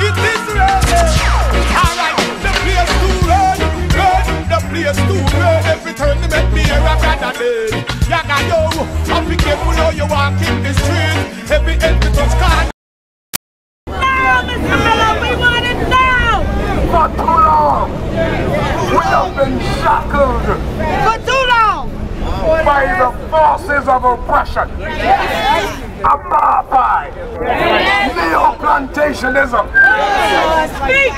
It is ready. Alright, the place too red. The place too red. Every time they make me a rather dead. Yaga yo, I'll be careful how you walk in the street. Every end to touch car. Now, Mr. Miller, we want it now! For too long, we have been shackled For too long! by the forces of oppression, apartheid, neo-plantationism. Speak!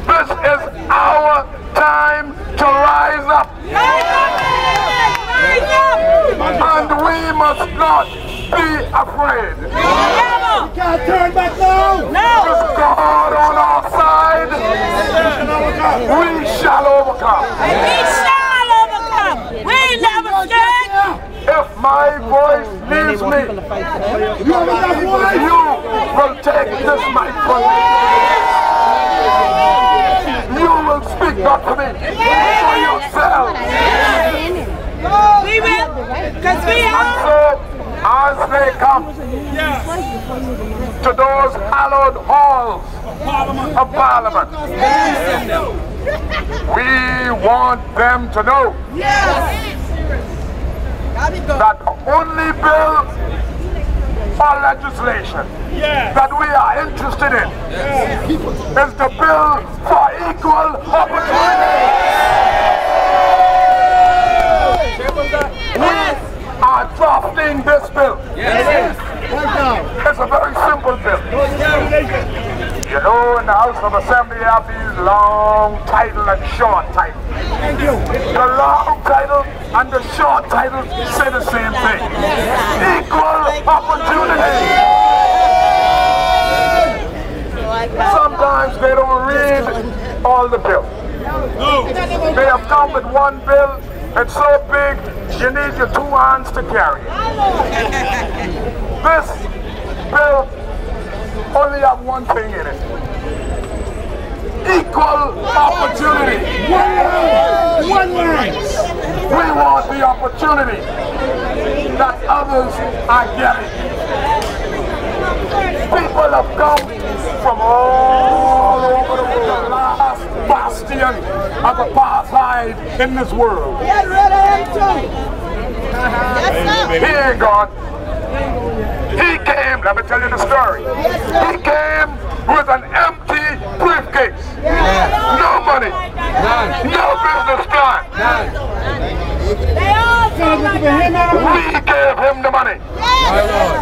This is our time to rise up, Rise up! and we must not be afraid. Never! Can't turn back now. With God on our side, we shall overcome. We shall overcome! We never scared! If my voice leaves me, you will take this mic from me. You will speak up to me for yourself. We will, because we And are. so, as they come to those hallowed halls of Parliament, we want them to know that only bill or legislation that we are interested in is the bill for equal opportunity. We are drafting this bill. It's a very simple bill. You know, in the House of Assembly, you have these long title and short title. The long title and the short title say the same thing. Equal opportunity. Sometimes they don't read all the bill. They have come with one bill. It's so big, you need your two hands to carry it. This bill only have one thing in it. Equal opportunity. One word. We want the opportunity that others are getting. People have come from all over the world. The last bastion of apartheid in this world. Get rid of him too! He ain't gone. He came, let me tell you the story. He came with an empty briefcase. No money. No business plan. They all come like that. We gave him the money.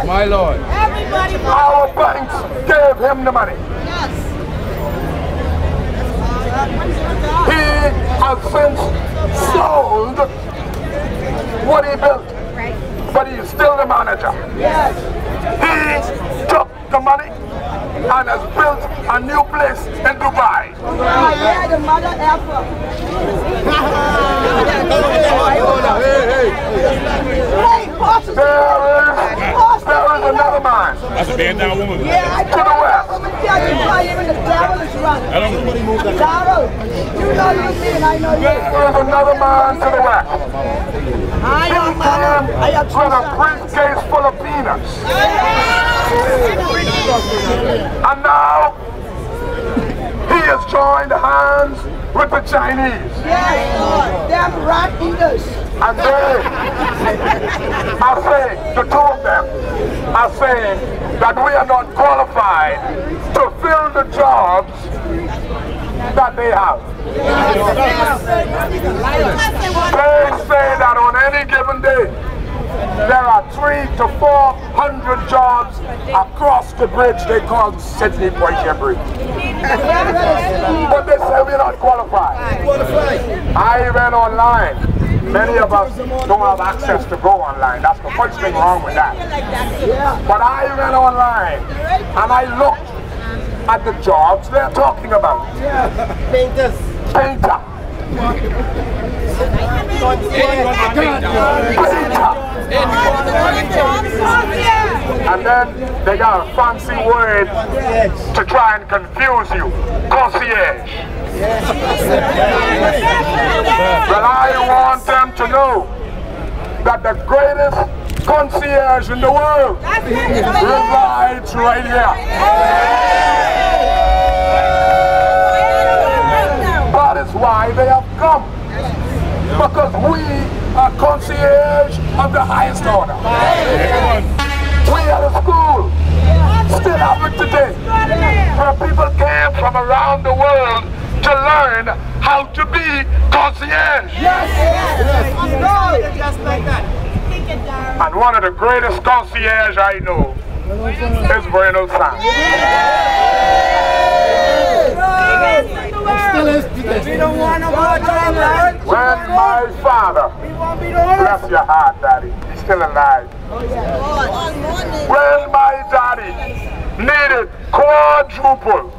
My Lord. Everybody Our banks gave him the money. He has since sold what he built, but he's still the manager. He took the money and has built a new place in Dubai. the mother ever. There is another man That's a bad down woman. to the west. The devil is running. Darrell, you know you me and I know you. There is another man to the west. I He am mother. I came am with a briefcase full of peanuts. And now he has joined hands with the Chinese. Yes, Lord. Them rat eaters. And they are saying, the two of them are saying that we are not qualified to fill the jobs that they have. They say that on any given day, there are 300 to 400 jobs across the bridge they call Sydney Poitier Bridge. But they say we're not qualified. I went online. Many of us don't have access to go online. That's the first thing wrong with that. But I went online and I looked at the jobs they're talking about. Painter. And then they got a fancy word to try and confuse you. Concierge. But I want them to know that the greatest concierge in the world resides right here. That is why they have come. Because we are concierge of the highest order. We are the school, still have it today, where people came from around the world to learn how to be concierge. And one of the greatest concierge I know is Breno San. When my father, bless your heart, Daddy, he's still alive. When my daddy needed quadruple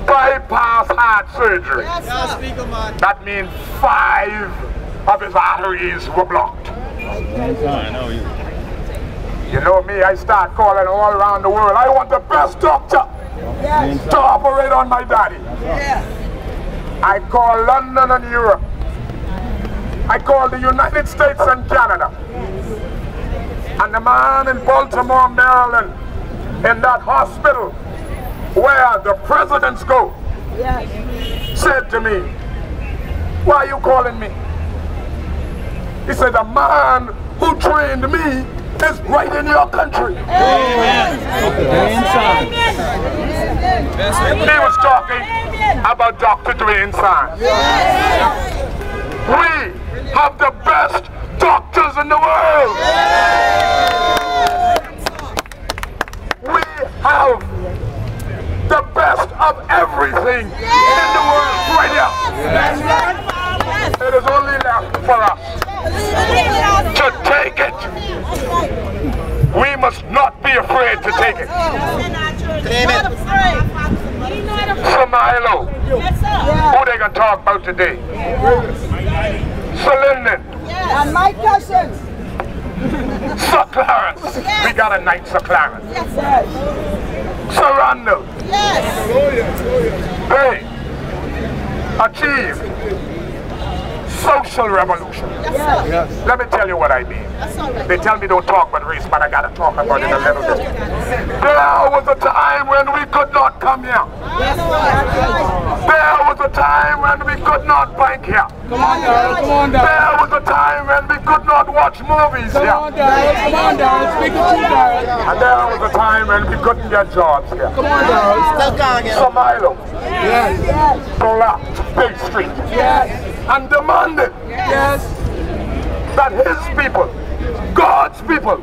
bypass heart surgery, that means 5 of his arteries were blocked. You know me, I start calling all around the world. I want the best doctor to operate on my daddy. I call London and Europe. I call the United States and Canada. And the man in Baltimore, Maryland, in that hospital where the presidents go, said to me, "Why are you calling me?" He said, "The man who trained me is right in your country." He was talking about Dr. Dwayne San. We have the best doctors in the world. We have the best of everything in the world right here. It is only left for us to take it. We must not be afraid to take it. Samilo, who they gonna talk about today? Salinden. And my cousins. Sir Clarence. We got a night, Sir Clarence. Sir Randall. They achieved social revolution. Let me tell you what I mean. They tell me don't talk about race, but I gotta talk about it a little bit. There was a time when we could not come here. There was a time when we could not bike here. Come on, Darrell. Come on, Darrell. There was a time when we could not watch movies here. Come on, Darrell. Come on, Darrell. Speak the truth, Darrell. And there was a time when we couldn't get jobs here. Come on, Darrell. Samilo. Yes. Blocked Bay Street. Yes. And demanded that his people, God's people,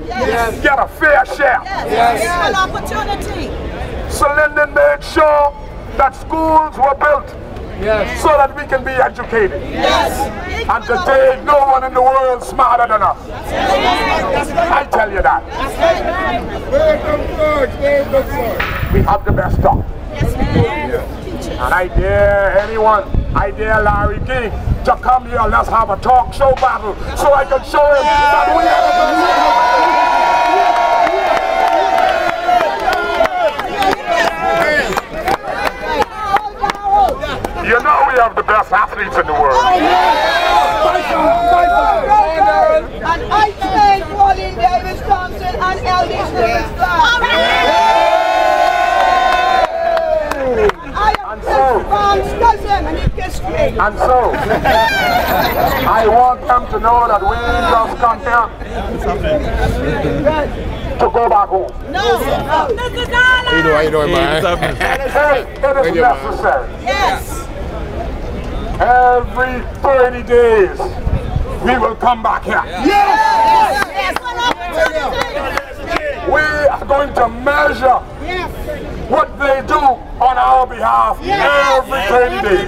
get a fair share. Equal opportunity. So Linden made sure that schools were built so that we can be educated. And today, no one in the world is smarter than us. I tell you that. We have the best doctor. And I dare anyone, I dare Larry King to come here. Let's have a talk show battle so I can show him that we are the best. You know we have the best athletes in the world. And I thank Pauline Davis Thompson and Eldis Davis Clark. And so, I want them to know that we just come here to go back home. No. How you doing, man? It is necessary. Yes. Every 30 days, we will come back here. Yes. We are going to measure what they do on our behalf every 30 days.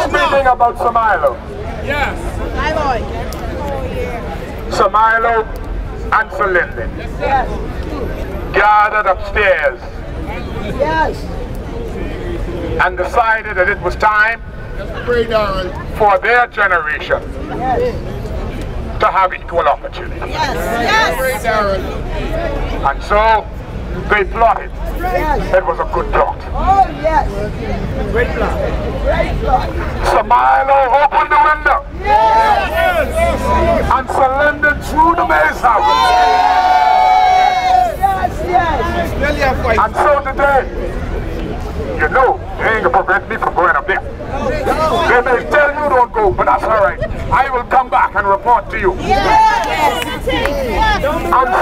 Speaking about Samilo. Samilo and Salinden gathered upstairs and decided that it was time for their generation to have equal opportunity. And so they plotted. It was a good plot. Oh yes. Great plot. Great plot. Samilo opened the window surrendered through the Maze House. And so today, you know, they ain't gonna prevent me from going up there. They may tell you don't go, but that's all right. I will come back and report to you. And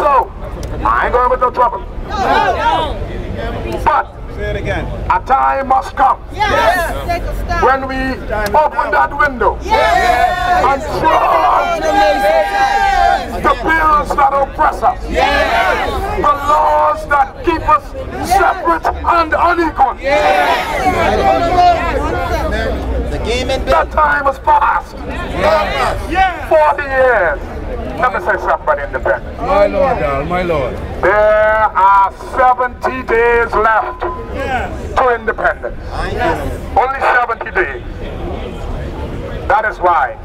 so, I ain't going with no trouble. But a time must come when we open that window and throw out the bills that oppress us, the laws that keep us separate and unequal. That time has passed. 40 years. Let me say something about independence. My Lord, darling, my Lord. There are 70 days left to independence. Only 70 days. That is why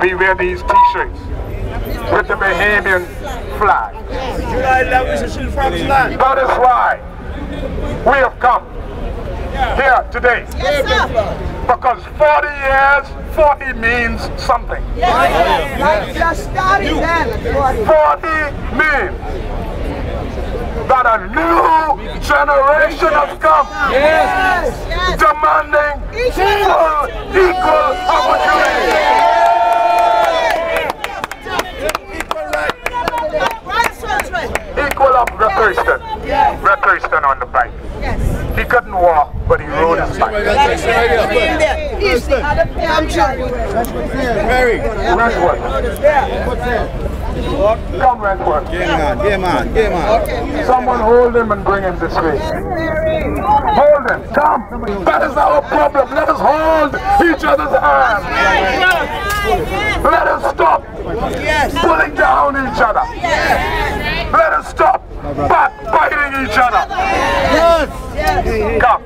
we wear these t-shirts with the Bahamian flag. That is why we have come here today. Because 40 years, 40 means something. 40 means that a new generation has come, demanding full, equal opportunity. Equal up Thurston on the bike. He couldn't walk, but he rode his bike. Mary. Redwood. Come, Redwood. Game on. Someone hold him and bring him this way. Hold him. Come. That is our problem. Let us hold each other's hands. Let us stop pulling down each other. Let us stop backbiting each other. Come.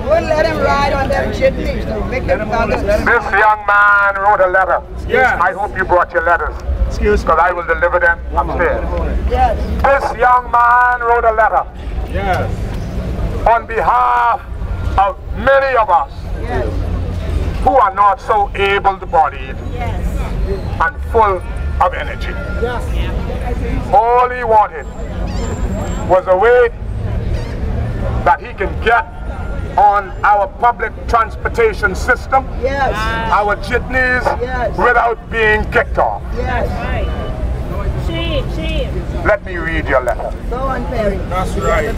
We'll let him ride on them jitneys to make them This young man wrote a letter. I hope you brought your letters. Because I will deliver them upstairs. This young man wrote a letter on behalf of many of us who are not so able-bodied and full of energy. All he wanted was a way that he can get on our public transportation system, our jitneys, without being kicked off. Let me read your letter. Go on, Perry. That's right.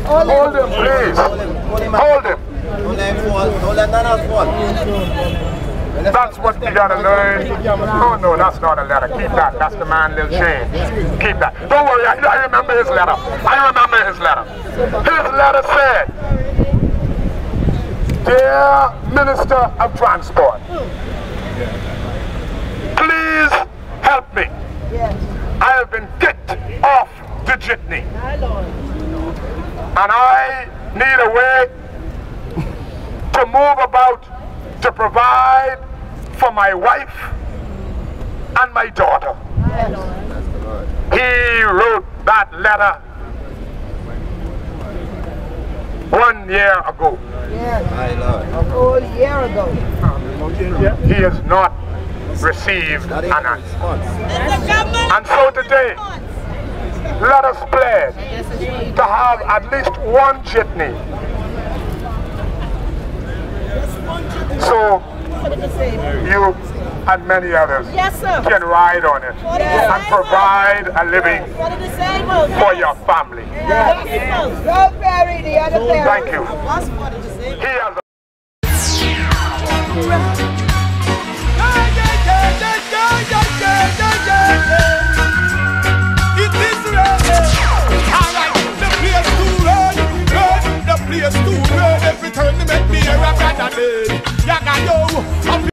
Hold him, please. Hold him. Don't let none else fall. That's what you gotta learn. Oh no, that's not a letter. Keep that. That's the man, Lil Shane. Keep that. Don't worry, I remember his letter. His letter said, Dear Minister of Transport, please help me. I have been kicked off the jitney. And I need a way to move about to provide for my wife and my daughter. He wrote that letter 1 year ago. A whole year ago. He has not received an answer. And so today, let us pledge to have at least one jitney. So you and many others can ride on it and provide a living for your family. Go, Perry, the other Perry. Thank you. He has